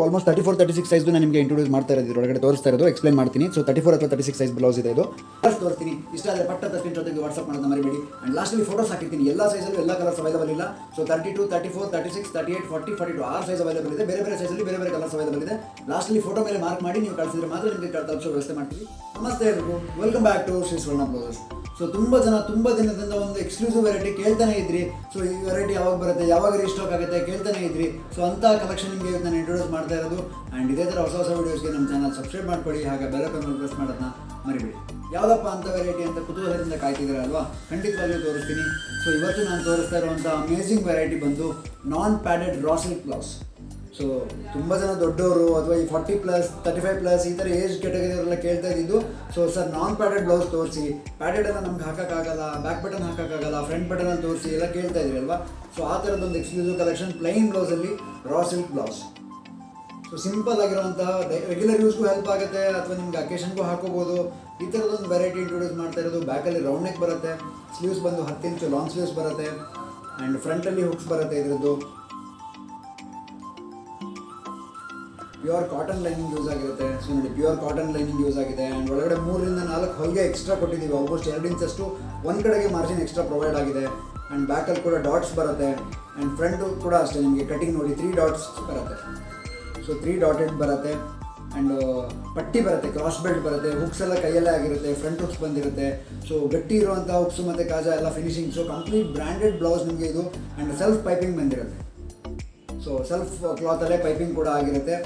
Almost 34-36 size ನಾನು ನಿಮಗೆ introduce ಮಾಡ್ತಾ ಇರೋದು, ಇದರೊಳಗಡೆ ತೋರಿಸ್ತಾ ಇರೋದು, ಎಕ್ಸ್ಪ್ಲೇನ್ ಮಾಡ್ತೀನಿ. ಸೊ 34 ಅಥವಾ 36 ಸೈಜ್ ಬ್ಲೌಸ್ ಇದೆ ಇದು. ಫಸ್ಟ್ ತೋರಿಸ್ತೀನಿ, ಇಷ್ಟ ಆದರೆ ಪಟ್ಟ ತರ್ತೀನಿ ಜೊತೆಗೆ ವಾಟ್ಸಪ್ ಮಾಡೋದನ್ನ ಮರಿಬೇಡಿ. ಆ್ಯಂಡ್ ಲಾಸ್ಟಲ್ಲಿ ಫೋಟೋಸ್ ಹಾಕಿರ್ತೀನಿ, ಎಲ್ಲ ಸೈಜಲ್ಲೂ ಎಲ್ಲ ಕಲರ್ಸ್ ಅವೈಲೇಬಲ್ ಇಲ್ಲ. ಸೊ 32, 34, 36, 38, 40, 42 6 ಸೈಜ್ ಅವೈಲೇಬಲ್ ಇದೆ. ಬೇರೆ ಬೇರೆ ಸೈಜಲ್ಲಿ ಬೇರೆ ಬೇರೆ ಕಲರ್ಸ್ ಅವೈಲೇಬಲ್ ಇದೆ. ಲಾಸ್ಟಲ್ಲಿ ಫೋಟೋ ಮೇಲೆ ಮಾರ್ಕ್ ಮಾಡಿ ನೀವು ಕಳಿಸಿದ್ರೆ ಮಾತ್ರ ನಿಮಗೆ ತಲುಪಿಸೋ ವ್ಯವಸ್ಥೆ ಮಾಡ್ತೀವಿ. ನಮಸ್ತೆ ಎಲ್ರಿಗೂ, welcome back to Shri Swarna blouses. So ತುಂಬ ದಿನದಿಂದ ಒಂದು ಎಕ್ಸ್ಕ್ಲೂಸಿವ್ ವೆರೈಟಿ ಕೇಳ್ತಾನೆ ಇದ್ರಿ. ಸೊ ಈ ವೆರೈಟಿ ಯಾವಾಗ ಬರುತ್ತೆ, ಯಾವಾಗ ರೀಸ್ಟಾಕ್ ಆಗುತ್ತೆ ಕೇಳ್ತಾನೆ ಇದ್ರಿ. ಸೊ ಅಂಥ ಕಲೆಕ್ಷನ್ ನಿಮಗೆ ನಾನು ಇಂಟ್ರೊಡ್ಯೂಸ್ ಮಾಡ್ತಾ ಇರೋದು. ಆ್ಯಂಡ್ ಇದೇ ಥರ ಹೊಸ ವೀಡಿಯೋಸ್ಗೆ ನಮ್ಮ ಚಾನಲ್ ಸಬ್ಸ್ಕ್ರೈಬ್ ಮಾಡ್ಕೊಳ್ಳಿ, ಹಾಗೆ ಬೆಲ್ ಐಕಾನ್ ಪ್ರೆಸ್ ಮಾಡೋದನ್ನ ಮರಿಬೇಡಿ. ಯಾವುದಪ್ಪ ಅಂತ ವೆರೈಟಿ ಅಂತ ಕುತೂಹಲದಿಂದ ಕಾಯ್ತಿದ್ದೀರಾ ಅಲ್ವಾ? ಖಂಡಿತವಾಗಿಯೂ ತೋರಿಸ್ತೀನಿ. ಸೊ ಇವತ್ತು ನಾನು ತೋರಿಸ್ತಾ ಇರುವಂಥ ಅಮೇಝಿಂಗ್ ವೆರೈಟಿ ಬಂದು non padded raw silk blouse. So ತುಂಬ ಜನ ದೊಡ್ಡವರು ಅಥವಾ ಈ 40+, 35+ ಈ ಥರ ಏಜ್ ಕೆಟಗರಿಯವರೆಲ್ಲ ಕೇಳ್ತಾ ಇದ್ದಿದ್ದು. So sir non padded blouse ತೋರಿಸಿ, ಪ್ಯಾಡೆಡ್ ಎಲ್ಲ ನಮ್ಗೆ ಹಾಕೋಕ್ಕಾಗಲ್ಲ, ಬ್ಯಾಕ್ ಬಟನ್ ಹಾಕೋಕ್ಕಾಗಲ್ಲ, ಫ್ರಂಟ್ ಬಟನಲ್ಲಿ ತೋರಿಸಿ ಎಲ್ಲ ಕೇಳ್ತಾ ಇದ್ರಿ ಅಲ್ವಾ? ಸೊ ಆ ಥರದ್ದೊಂದು ಎಕ್ಸ್ಕ್ಲೂಸಿವ್ ಕಲೆಕ್ಷನ್ ಪ್ಲೈನ್ ಬ್ಲೌಸಲ್ಲಿ raw silk blouse. So simple ಆಗಿರುವಂತಹ ರೆಗ್ಯುಲರ್ ಯೂಸ್ಗೂ ಹೆಲ್ಪ್ ಆಗುತ್ತೆ, ಅಥವಾ ನಿಮ್ಗೆ ಅಕೇಶನ್ಗೂ ಹಾಕೋಬೋದು. ಈ ಥರದೊಂದು ವೆರೈಟಿ ಇಂಟ್ರೊಡ್ಯೂಸ್ ಮಾಡ್ತಾ ಇರೋದು. ಬ್ಯಾಕಲ್ಲಿ ರೌಂಡ್ ನೆಕ್ ಬರುತ್ತೆ, ಸ್ಲೀವ್ಸ್ ಬಂದು 10 ಇಂಚು ಲಾಂಗ್ ಸ್ಲೀವ್ಸ್ ಬರುತ್ತೆ, ಆ್ಯಂಡ್ ಫ್ರಂಟಲ್ಲಿ ಹುಕ್ಸ್ ಬರುತ್ತೆ. ಇದರದ್ದು ಪ್ಯೂರ್ ಕಾಟನ್ ಲೈನಿಂಗ್ ಯೂಸ್ ಆಗಿರುತ್ತೆ. ಸೊ ನೋಡಿ, ಪ್ಯೂರ್ ಕಾಟನ್ ಲೈನಿಂಗ್ ಯೂಸ್ ಆಗಿದೆ. ಆ್ಯಂಡ್ ಒಳಗಡೆ 3-4 ಹೊಲಿಗೆ ಎಕ್ಸ್ಟ್ರಾ ಕೊಟ್ಟಿದ್ದೀವಿ. ಆಲ್ಮೋಸ್ಟ್ 2 ಇಂಚಷ್ಟು ಒಂದು ಕಡೆಗೆ ಮಾರ್ಜಿನ್ ಎಕ್ಸ್ಟ್ರಾ ಪ್ರೊವೈಡ್ ಆಗಿದೆ. ಆ್ಯಂಡ್ ಬ್ಯಾಕಲ್ಲಿ ಕೂಡ ಡಾಟ್ಸ್ ಬರುತ್ತೆ. ಆ್ಯಂಡ್ ಫ್ರಂಟು ಕೂಡ ಅಷ್ಟೇ, ನಿಮಗೆ ಕಟಿಂಗ್ ನೋಡಿ 3 ಡಾಟ್ಸ್ ಬರುತ್ತೆ. ಸೊ 3 ಡಾಟೆಡ್ ಬರುತ್ತೆ. ಆ್ಯಂಡ್ ಪಟ್ಟಿ ಬರುತ್ತೆ, ಕ್ರಾಸ್ ಬೆಲ್ಟ್ ಬರುತ್ತೆ, ಹುಕ್ಸ್ ಎಲ್ಲ ಕೈಯಲ್ಲೇ ಆಗಿರುತ್ತೆ, ಫ್ರಂಟ್ ಹುಕ್ಸ್ ಬಂದಿರುತ್ತೆ. ಸೊ ಗಟ್ಟಿ ಇರುವಂಥ ಹುಕ್ಸು ಮತ್ತು ಕಾಜಾ ಎಲ್ಲ finishing. So complete branded blouse ನಿಮಗೆ ಇದು. ಆ್ಯಂಡ್ ಸೆಲ್ಫ್ ಪೈಪಿಂಗ್ ಬಂದಿರುತ್ತೆ. ಸೊ ಸೆಲ್ಫ್ ಕ್ಲಾತಲ್ಲೇ ಪೈಪಿಂಗ್ ಕೂಡ ಆಗಿರುತ್ತೆ.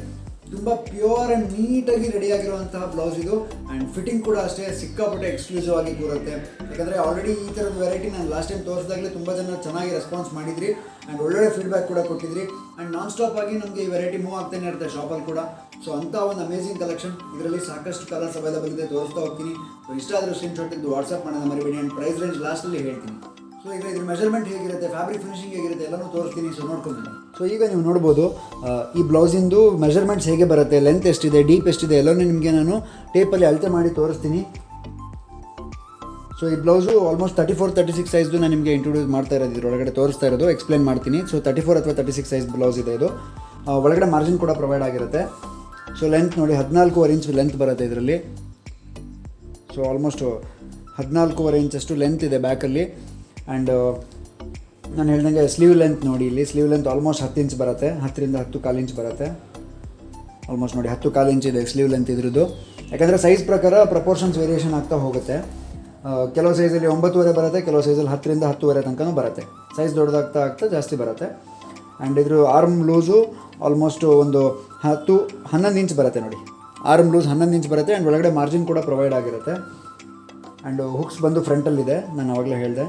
ತುಂಬ ಪ್ಯೂರ್ ಆ್ಯಂಡ್ ನೀಟಾಗಿ ರೆಡಿಯಾಗಿರುವಂತಹ ಬ್ಲೌಸ್ ಇದು. ಆ್ಯಂಡ್ ಫಿಟ್ಟಿಂಗ್ ಕೂಡ ಅಷ್ಟೇ ಸಿಕ್ಕಾಪಟ್ಟೆ ಎಕ್ಸ್ಕ್ಲೂಸಿವ್ ಆಗಿ ಕೂರುತ್ತೆ. ಯಾಕಂದರೆ ಆಲ್ರೆಡಿ ಈ ಥರದ ವೆರೈಟಿ ನಾನು ಲಾಸ್ಟ್ ಟೈಮ್ ತೋರಿಸಿದಾಗಲೇ ತುಂಬ ಜನ ಚೆನ್ನಾಗಿ ರೆಸ್ಪಾನ್ಸ್ ಮಾಡಿದ್ರಿ. ಆ್ಯಂಡ್ ಒಳ್ಳೊಳ್ಳೆ ಫೀಡ್ಬ್ಯಾಕ್ ಕೂಡ ಕೊಟ್ಟಿದ್ರಿ. ಆ್ಯಂಡ್ ನಾನ್ ಸ್ಟಾಪ್ ಆಗಿ ನಮಗೆ ಈ ವೆರೈಟಿ ಮೂವ್ ಆಗ್ತಾನೆ ಇರುತ್ತೆ ಶಾಪಲ್ಲಿ ಕೂಡ. ಸೊ ಅಂಥ ಒಂದು ಅಮೇಝಿಂಗ್ ಕಲೆಕ್ಷನ್. ಇದರಲ್ಲಿ ಸಾಕಷ್ಟು ಕಲರ್ಸ್ ಅವೈಲೇಬಲ್ ಇದೆ, ತೋರಿಸ್ತಾ ಹೋಗ್ತೀನಿ. ಸೊ ಇಷ್ಟ ಆದರೂ ಸ್ಕ್ರೀನ್ಶಾಟ್ ತೆಗೆದು ವಾಟ್ಸಪ್ ಮಾಡೋಣ ಮರಿಬೇಡಿ. ಆ್ಯಂಡ್ ಪ್ರೈಸ್ ರೇಂಜ್ ಲಾಸ್ಟಲ್ಲಿ ಹೇಳ್ತೀನಿ. ಸೊ ಈಗ ಇದ್ರ ಮೆಜರ್ಮೆಂಟ್ ಹೇಗಿರುತ್ತೆ, ಫ್ಯಾಬ್ರಿಕ್ ಫಿನಿಶಿಂಗ್ ಹೇಗಿರುತ್ತೆ ಎಲ್ಲನೂ ತೋರಿಸ್ತೀನಿ. ಸೊ ನೋಡ್ಕೊಂಡು. ಸೊ ಈಗ ನೀವು ನೋಡ್ಬೋದು ಈ ಬ್ಲೌಸಿಂದು ಮೆಜರ್ಮೆಂಟ್ಸ್ ಹೇಗೆ ಬರುತ್ತೆ, ಲೆಂತ್ ಎಷ್ಟಿದೆ, ಡೀಪ್ ಎಷ್ಟಿದೆ ಎಲ್ಲನೂ ನಿಮಗೆ ನಾನು ಟೇಪಲ್ಲಿ ಅಳತೆ ಮಾಡಿ ತೋರಿಸ್ತೀನಿ. ಸೊ ಈ ಬ್ಲೌಸು ಆಲ್ಮೋಸ್ಟ್ 34-36 ಸೈಜ್ದು ನಾನು ನಿಮಗೆ ಇಂಟ್ರೊಡ್ಯೂಸ್ ಮಾಡ್ತಾ ಇರೋದು, ಇದರೊಳಗಡೆ ತೋರಿಸ್ತಾ ಇರೋದು, ಎಕ್ಸ್ಪ್ಲೇನ್ ಮಾಡ್ತೀನಿ. ಸೊ 34 ಅಥವಾ 36 ಸೈಜ್ ಬ್ಲೌಸ್ ಇದೆ ಇದು. ಒಳಗಡೆ ಮಾರ್ಜಿನ್ ಕೂಡ ಪ್ರೊವೈಡ್ ಆಗಿರುತ್ತೆ. ಸೊ ಲೆಂತ್ ನೋಡಿ 14.5 ಇಂಚ್ ಲೆಂತ್ ಬರುತ್ತೆ ಇದರಲ್ಲಿ. ಸೊ ಆಲ್ಮೋಸ್ಟ್ 14.5 ಇಂಚಷ್ಟು ಲೆಂತ್ ಇದೆ ಬ್ಯಾಕಲ್ಲಿ. ಆ್ಯಂಡ್ ನಾನು ಹೇಳ್ದಂಗೆ ಸ್ಲೀವ್ ಲೆಂತ್ ನೋಡಿ, ಇಲ್ಲಿ ಸ್ಲೀವ್ ಲೆಂತ್ ಆಲ್ಮೋಸ್ಟ್ 10 ಇಂಚ್ ಬರುತ್ತೆ, 10ರಿಂದ 10.25 ಇಂಚ್ ಬರುತ್ತೆ. ಆಲ್ಮೋಸ್ಟ್ ನೋಡಿ 10.25 ಇಂಚ್ ಇದೆ ಸ್ಲೀವ್ ಲೆಂತ್ ಇದ್ರದ್ದು. ಯಾಕಂದರೆ ಸೈಜ್ ಪ್ರಕಾರ ಪ್ರಪೋರ್ಷನ್ಸ್ ವೇರಿಯೇಷನ್ ಆಗ್ತಾ ಹೋಗುತ್ತೆ. ಕೆಲವು ಸೈಜಲ್ಲಿ 9.5 ಬರುತ್ತೆ, ಕೆಲವು ಸೈಜಲ್ಲಿ 10ರಿಂದ 10.5 ತನಕನೂ ಬರುತ್ತೆ. ಸೈಜ್ ದೊಡ್ಡದಾಗ್ತಾ ಜಾಸ್ತಿ ಬರುತ್ತೆ. ಆ್ಯಂಡ್ ಇದ್ರ ಆರ್ಮ್ ಲೂಸು ಆಲ್ಮೋಸ್ಟ್ ಒಂದು 11 ಇಂಚ್ ಬರುತ್ತೆ ನೋಡಿ. ಆರ್ಮ್ ಲೂಸ್ 11 ಇಂಚ್ ಬರುತ್ತೆ. ಆ್ಯಂಡ್ ಒಳಗಡೆ ಮಾರ್ಜಿನ್ ಕೂಡ ಪ್ರೊವೈಡ್ ಆಗಿರುತ್ತೆ. ಆ್ಯಂಡ್ ಹುಕ್ಸ್ ಬಂದು ಫ್ರಂಟಲ್ಲಿದೆ, ನಾನು ಆವಾಗಲೇ ಹೇಳಿದೆ.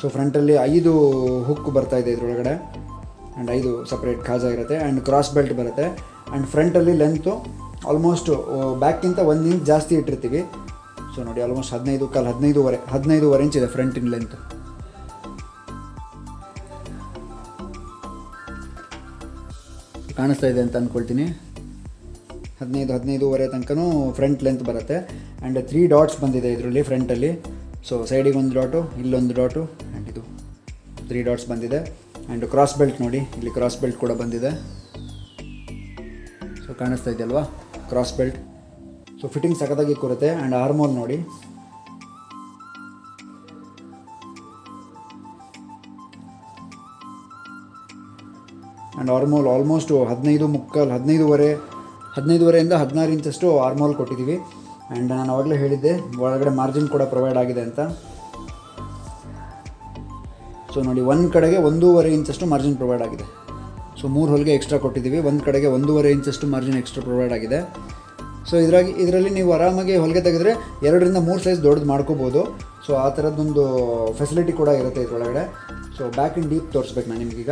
ಸೊ ಫ್ರಂಟಲ್ಲಿ 5 ಹುಕ್ ಬರ್ತಾಯಿದೆ ಇದರೊಳಗಡೆ. ಆ್ಯಂಡ್ 5 ಸಪ್ರೇಟ್ ಖಾಜಾ ಇರುತ್ತೆ. ಆ್ಯಂಡ್ ಕ್ರಾಸ್ ಬೆಲ್ಟ್ ಬರುತ್ತೆ. ಆ್ಯಂಡ್ ಫ್ರಂಟಲ್ಲಿ ಲೆಂತು ಆಲ್ಮೋಸ್ಟ್ ಬ್ಯಾಕ್ಗಿಂತ 1 ಇಂಚ್ ಜಾಸ್ತಿ ಇಟ್ಟಿರ್ತೀವಿ. ಸೊ ನೋಡಿ ಆಲ್ಮೋಸ್ಟ್ 15.5 ಇಂಚ್ ಇದೆ ಫ್ರಂಟಿನ ಲೆಂತ್. ಕಾಣಿಸ್ತಾ ಇದೆ ಅಂತ ಅಂದ್ಕೊಳ್ತೀನಿ. 15.5 ತನಕನೂ ಫ್ರಂಟ್ ಲೆಂತ್ ಬರುತ್ತೆ. ಆ್ಯಂಡ್ 3 ಡಾಟ್ಸ್ ಬಂದಿದೆ ಇದರಲ್ಲಿ ಫ್ರಂಟಲ್ಲಿ. ಸೊ ಸೈಡಿಗೆ 1 ಡಾಟು, ಇಲ್ಲೊಂದು ಡಾಟು, ಆ್ಯಂಡ್ ಇದು 3 ಡಾಟ್ಸ್ ಬಂದಿದೆ. ಆ್ಯಂಡ್ ಕ್ರಾಸ್ ಬೆಲ್ಟ್ ನೋಡಿ, ಇಲ್ಲಿ ಕ್ರಾಸ್ ಬೆಲ್ಟ್ ಕೂಡ ಬಂದಿದೆ. ಸೊ ಕಾಣಿಸ್ತಾ ಇದೆಯಲ್ವಾ ಕ್ರಾಸ್ ಬೆಲ್ಟ್. ಸೊ ಫಿಟ್ಟಿಂಗ್ ಸಖತ್ತಾಗಿ ಕೂರುತ್ತೆ. ಆ್ಯಂಡ್ ಆರ್ಮೋಲ್ ನೋಡಿ, ಆ್ಯಂಡ್ ಆರ್ಮೋಲ್ ಆಲ್ಮೋಸ್ಟ್ 15.5ಇಂದ 16 ಇಂಚಷ್ಟು ಆರ್ಮೋಲ್ ಕೊಟ್ಟಿದ್ದೀವಿ. ಆ್ಯಂಡ್ ನಾನು ಆವಾಗಲೇ ಹೇಳಿದ್ದೆ ಒಳಗಡೆ ಮಾರ್ಜಿನ್ ಕೂಡ ಪ್ರೊವೈಡ್ ಆಗಿದೆ ಅಂತ. ಸೊ ನೋಡಿ, ಒಂದು ಕಡೆಗೆ 1.5 ಇಂಚಷ್ಟು ಮಾರ್ಜಿನ್ ಪ್ರೊವೈಡ್ ಆಗಿದೆ. ಸೊ 3 ಹೊಲಿಗೆ ಎಕ್ಸ್ಟ್ರಾ ಕೊಟ್ಟಿದ್ದೀವಿ, ಒಂದು ಕಡೆಗೆ 1.5 ಇಂಚಷ್ಟು ಮಾರ್ಜಿನ್ ಎಕ್ಸ್ಟ್ರಾ ಪ್ರೊವೈಡ್ ಆಗಿದೆ. ಸೊ ಇದರಲ್ಲಿ ನೀವು ಆರಾಮಾಗಿ ಹೊಲಿಗೆ ತೆಗೆದ್ರೆ 2ರಿಂದ 3 ಸೈಜ್ ದೊಡ್ಡದು ಮಾಡ್ಕೋಬೋದು. ಸೊ ಆ ಥರದ್ದೊಂದು ಫೆಸಿಲಿಟಿ ಕೂಡ ಇರುತ್ತೆ ಇದರೊಳಗಡೆ. ಸೊ ಬ್ಯಾಕ್ ಇನ್ ಡೀಪ್ ತೋರಿಸ್ಬೇಕು ನಾನು ನಿಮಗೀಗ.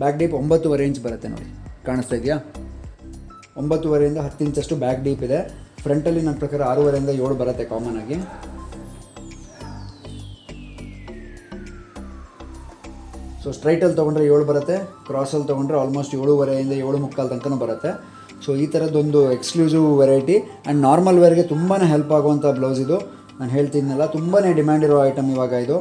ಬ್ಯಾಕ್ ಡೀಪ್ 9.5 ಇಂಚ್ ಬರುತ್ತೆ ನೋಡಿ, ಕಾಣಿಸ್ತಾ ಇದೆಯಾ? 9.5ಇಂದ 10 ಇಂಚಷ್ಟು ಬ್ಯಾಕ್ ಡೀಪ್ ಇದೆ. ಫ್ರಂಟಲ್ಲಿ ನನ್ನ ಪ್ರಕಾರ 6.5ಇಂದ 7 ಬರುತ್ತೆ ಕಾಮನ್ ಆಗಿ. ಸೊ ಸ್ಟ್ರೈಟಲ್ಲಿ ತೊಗೊಂಡ್ರೆ 7 ಬರುತ್ತೆ, ಕ್ರಾಸಲ್ಲಿ ತೊಗೊಂಡ್ರೆ ಆಲ್ಮೋಸ್ಟ್ 7.5ಇಂದ 7.25 ತನಕನೂ ಬರುತ್ತೆ. ಸೊ ಈ ಥರದ್ದೊಂದು ಎಕ್ಸ್ಕ್ಲೂಸಿವ್ ವೆರೈಟಿ. ಆ್ಯಂಡ್ ನಾರ್ಮಲ್ ವೇರ್ಗೆ ತುಂಬಾ ಹೆಲ್ಪ್ ಆಗುವಂಥ ಬ್ಲೌಸ್ ಇದು. ನಾನು ಹೇಳ್ತಿದ್ನಲ್ಲ, ತುಂಬಾ ಡಿಮ್ಯಾಂಡ್ ಇರೋ ಐಟಮ್ ಇವಾಗ ಇದು.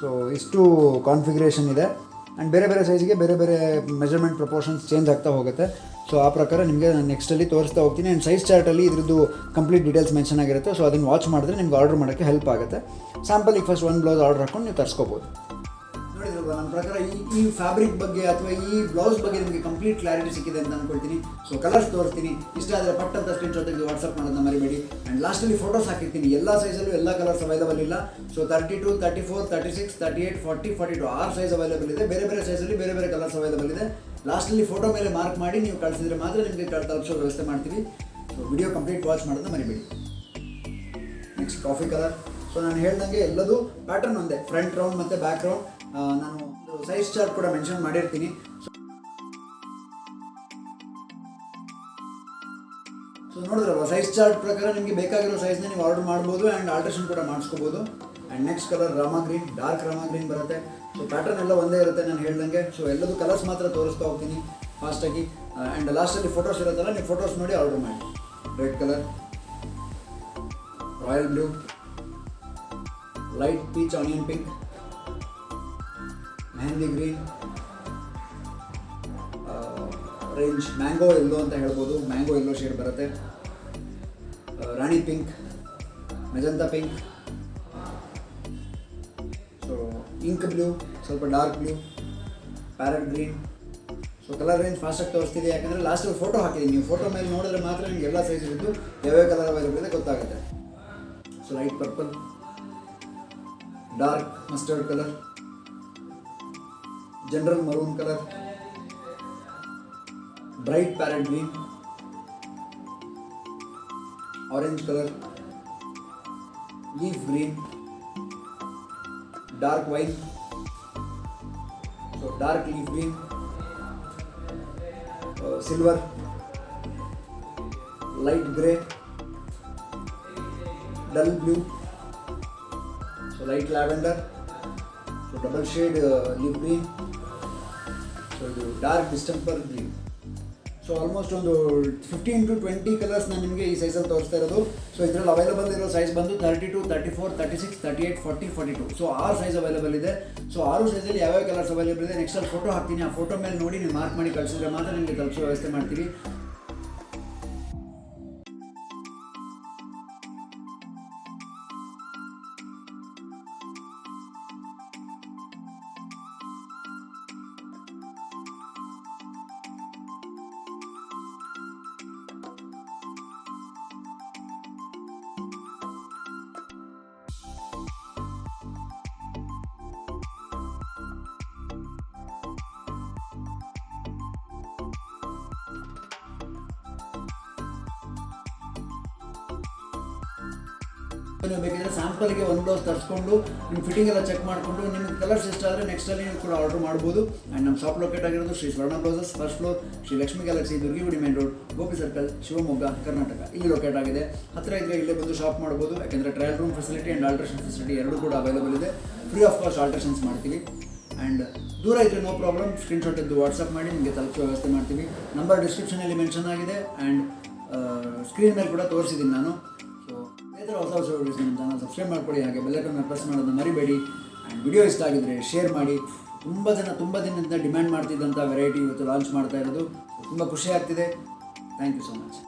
ಸೊ ಸೊ ಇಷ್ಟು ಕಾನ್ಫಿಗರೇಷನ್ ಇದೆ ಆ್ಯಂಡ್ ಬೇರೆ ಬೇರೆ ಸೈಜ್ಗೆ ಬೇರೆ ಬೇರೆ ಮೆಜರ್ಮೆಂಟ್ ಪ್ರಪೋರ್ಷನ್ಸ್ ಚೇಂಜ್ ಆಗ್ತಾ ಹೋಗುತ್ತೆ. ಸೊ ಆ ಪ್ರಕಾರ ನಿಮಗೆ ನಾನು ನೆಕ್ಸ್ಟಲ್ಲಿ ತೋರಿಸ್ತಾ ಹೋಗ್ತೀನಿ. ಆ್ಯಂಡ್ ಸೈಜ್ ಚಾರ್ಟಲ್ಲಿ ಇದ್ರದ್ದು ಕಂಪ್ಲೀಟ್ ಡೀಟೇಲ್ಸ್ ಮೆನ್ಷನ್ ಆಗಿರುತ್ತೆ. ಸೊ ಅದನ್ನು ವಾಚ್ ಮಾಡಿದ್ರೆ ನಿಮ್ಗೆ ಆರ್ಡರ್ ಮಾಡೋಕ್ಕೆ ಹೆಲ್ಪ್ ಆಗುತ್ತೆ. ಸ್ಯಾಂಪಲಿಗೆ ಫಸ್ಟ್ ಒಂದು ಬ್ಲೌಸ್ ಆರ್ಡರ್ ಹಾಕೊಂಡು ನೀವು ತರಿಸ್ಕೋಬೋದು. ನೋಡಿದ್ರಲ್ವ, ನನ್ನ ಪ್ರಕಾರ ಈ ಫ್ಯಾಬ್ರಿಕ್ ಬಗ್ಗೆ ಅಥವಾ ಈ ಬ್ಲೌಸ್ ಬಗ್ಗೆ ನಿಮಗೆ ಕಂಪ್ಲೀಟ್ ಕ್ಲಾರಿಟಿ ಸಿಕ್ಕಿದೆ ಅಂತ ಅಂದ್ಕೊಳ್ತೀನಿ. ಸೊ ಕಲರ್ಸ್ ತೋರಿಸ್ತೀನಿ, ಇಷ್ಟ ಆದರೆ ಪಟ್ ಅಂತ ಸ್ಕ್ರೀನ್ಶಾಟ್ ತೆಗೆದು ವಾಟ್ಸಪ್ ಮಾಡೋದನ್ನ ಮರಿಬೇಡಿ. ಆ್ಯಂಡ್ ಲಾಸ್ಟಲ್ಲಿ ಫೋಟೋಸ್ ಹಾಕಿರ್ತೀನಿ. ಎಲ್ಲ ಸೈಜಲ್ಲೂ ಎಲ್ಲ ಕಲರ್ಸ್ ಅವೈಲೇಬಲ್ ಇಲ್ಲ. ಸೊ 32, 34, 36, 38, 40, 42 6 ಸೈಜ್ ಅವೈಲೇಬಲ್ ಇದೆ. ಬೇರೆ ಬೇರೆ ಸೈಜಲ್ಲಿ ಬೇರೆ ಬೇರೆ ಕಲರ್ಸ್ ಅವೈಲೇಬಲ್ ಇದೆ. ಲಾಸ್ಟಲ್ಲಿ ಫೋಟೋ ಮೇಲೆ ಮಾರ್ಕ್ ಮಾಡಿ ನೀವು ಕಳಿಸಿದ್ರೆ ಮಾತ್ರ ನಿಮಗೆ ತಲುಪಿಸೋ ವ್ಯವಸ್ಥೆ ಮಾಡ್ತೀವಿ. ಸೊ ವಿಡಿಯೋ ಕಂಪ್ಲೀಟ್ ವಾಚ್ ಮಾಡೋದನ್ನ ಮರಿಬೇಡಿ. Next coffee colour. ಸೊ ನಾನು ಹೇಳ್ದಂಗೆ ಎಲ್ಲದೂ ಪ್ಯಾಟರ್ನ್ ಒಂದೇ, ಫ್ರಂಟ್ ರೌಂಡ್ ಮತ್ತು ಬ್ಯಾಕ್ ರೌಂಡ್. ನಾನು ಸೈಜ್ ಚಾರ್ಟ್ ಕೂಡ ಮೆನ್ಷನ್ ಮಾಡಿರ್ತೀನಿ. ಸೊ ನೋಡಿದ್ರಲ್ವ, ಸೈಜ್ ಚಾರ್ಟ್ ಪ್ರಕಾರ ನಿಮಗೆ ಬೇಕಾಗಿರೋ ಸೈಜ್ನ ನೀವು ಆರ್ಡರ್ ಮಾಡ್ಬೋದು ಆ್ಯಂಡ್ ಆಲ್ಟ್ರೇಷನ್ ಕೂಡ ಮಾಡಿಸ್ಕೋಬೋದು. And next colour Rama green, dark Rama green ಬರುತ್ತೆ. ಸೊ ಪ್ಯಾಟರ್ನ್ ಎಲ್ಲ ಒಂದೇ ಇರುತ್ತೆ ನಾನು ಹೇಳ್ದಂಗೆ. ಸೊ ಎಲ್ಲದೂ ಕಲರ್ಸ್ ಮಾತ್ರ ತೋರಿಸ್ತಾ ಹೋಗ್ತೀನಿ ಫಾಸ್ಟಾಗಿ. ಆ್ಯಂಡ್ ಲಾಸ್ಟಲ್ಲಿ ಫೋಟೋಸ್ ಇರುತ್ತಲ್ಲ, ನೀವು ಫೋಟೋಸ್ ನೋಡಿ ಆರ್ಡರ್ ಮಾಡಿ. Red colour, royal blue, light peach onion pink, mehndi green, range mango yellow ಅಂತ ಹೇಳ್ಬೋದು. ಮ್ಯಾಂಗೋ ಎಲ್ಲೋ ಶೇಡ್ ಬರುತ್ತೆ. Rani pink, magenta pink, so ink blue, ಸ್ವಲ್ಪ dark blue, parrot green. So colour range ಫಾಸ್ಟಾಗಿ ತೋರಿಸ್ತಿದೆ, ಯಾಕಂದರೆ ಲಾಸ್ಟಲ್ಲಿ ಫೋಟೋ ಹಾಕಿದ್ದೀನಿ. ನೀವು ಫೋಟೋ ಮೇಲೆ ನೋಡಿದ್ರೆ ಮಾತ್ರ ನಿಮಗೆ ಎಲ್ಲ ಸೈಜ್ ಇದ್ದು ಯಾವ್ಯಾವ ಕಲರ್ ಅವೈಲೇಬಲ್ ಇದೆ ಗೊತ್ತಾಗುತ್ತೆ. So light purple, dark mustard colour, general maroon colour, bright parrot green, orange colour, leaf green, dark wine, so dark leaf green, silver, light grey, dull blue, so light lavender, so double shade leaf green, so ಇದು dark distemper green. So almost ಒಂದು 15 to 20 colours ನಾನು ನಿಮಗೆ ಈ ಸೈಜಲ್ಲಿ ತೋರಿಸ್ತಾ ಇರೋದು. So ಇದರಲ್ಲಿ available ಇರೋ ಸೈಜ್ ಬಂದು 32, 34, 36, 38, 40, 42. ಸೊ 6 ಸೈಜ್ ಅವೈಲೇಬಲ್ ಇದೆ. ಸೊ 6 ಸೈಜಲ್ಲಿ ಯಾವ್ಯಾವ ಕಲರ್ಸ್ ಅವೈಲೇಬಲ್ ಇದೆ ನೆಕ್ಸ್ಟ್ ಅಲ್ಲಿ ಫೋಟೋ ಹಾಕ್ತೀನಿ. ಆ ಫೋಟೋ ಮೇಲೆ ನೋಡಿ ನೀವು ಮಾರ್ಕ್ ಮಾಡಿ ಕಳಿಸಿದ್ರೆ ಮಾತ್ರ ನಿಮಗೆ ತಲುಪಿಸೋ ವ್ಯವಸ್ಥೆ ಮಾಡ್ತೀವಿ. ನೀವು ಬೇಕಿದ್ರೆ ಸ್ಯಾಂಪಲ್ಗೆ ಒಂದು ಬ್ಲೌಸ್ ತರಿಸ್ಕೊಂಡು ನಿಮ್ಮ ಫಿಟ್ಟಿಂಗ್ ಎಲ್ಲ ಚೆಕ್ ಮಾಡಿಕೊಂಡು ನಿಮಗೆ ಕಲರ್ಸ್ ಇಷ್ಟ ಆದರೆ ನೆಕ್ಸ್ಟಲ್ಲಿ ನೀವು ಕೂಡ ಆರ್ಡರ್ ಮಾಡ್ಬೋದು. ಆ್ಯಂಡ್ ನಮ್ಮ ಶಾಪ್ ಲೊಕೇಟ್ ಆಗಿರೋದು Shri Swarna blouses, first floor, Shri Lakshmi galaxy, Durgigudi main road, Gopi circle, Shivamogga, Karnataka. ಇಲ್ಲಿ ಲೊಕೇಟ್ ಆಗಿದೆ. ಹತ್ತಿರ ಇದ್ದರೆ ಇಲ್ಲೇ ಬಂದು ಶಾಪ್ ಮಾಡ್ಬೋದು. ಯಾಕೆಂದರೆ trial room facility and alteration facility ಎರಡೂ ಕೂಡ ಅವೈಲೇಬಲ್ ಇದೆ. ಫ್ರೀ ಆಫ್ ಕಾಸ್ಟ್ ಆಲ್ಟ್ರೇಷನ್ಸ್ ಮಾಡ್ತೀವಿ. ಆ್ಯಂಡ್ ದೂರ ಇದ್ದರೆ ನೋ ಪ್ರಾಬ್ಲಮ್, ಸ್ಕ್ರೀನ್ಶಾಟ್ ಇದ್ದು ವಾಟ್ಸಪ್ ಮಾಡಿ ನಿಮಗೆ ತಲುಪಿಸೋ ವ್ಯವಸ್ಥೆ ಮಾಡ್ತೀವಿ. ನಂಬರ್ ಡಿಸ್ಕ್ರಿಪ್ಷನಲ್ಲಿ ಮೆನ್ಷನ್ ಆಗಿದೆ ಆ್ಯಂಡ್ ಸ್ಕ್ರೀನ್ ಮೇಲೆ ಕೂಡ ತೋರಿಸಿದ್ದೀನಿ ನಾನು. ಸೊ ಇದೇ ಥರ ಹೊಸ ವಿಡಿಯೋಸ್ ನಮ್ಮ ಚಾನಲ್ ಸಬ್ಸ್ಕ್ರೈಬ್ ಮಾಡ್ಕೊಳ್ಳಿ. ಹಾಗೆ ಬೆಲ್ ಐಕಾನ್ ಪ್ರೆಸ್ ಮಾಡೋದನ್ನ ಮರಿಬೇಡಿ. ಆ್ಯಂಡ್ ವಿಡಿಯೋ ಇಷ್ಟ ಆಗಿದ್ರೆ ಶೇರ್ ಮಾಡಿ. ತುಂಬ ದಿನದಿಂದ ಡಿಮ್ಯಾಂಡ್ ಮಾಡ್ತಿದ್ದಂಥ ವೆರೈಟಿ ಇವತ್ತು ಲಾಂಚ್ ಮಾಡ್ತಾ ಇರೋದು ತುಂಬ ಖುಷಿ ಆಗ್ತಿದೆ. Thank you so much.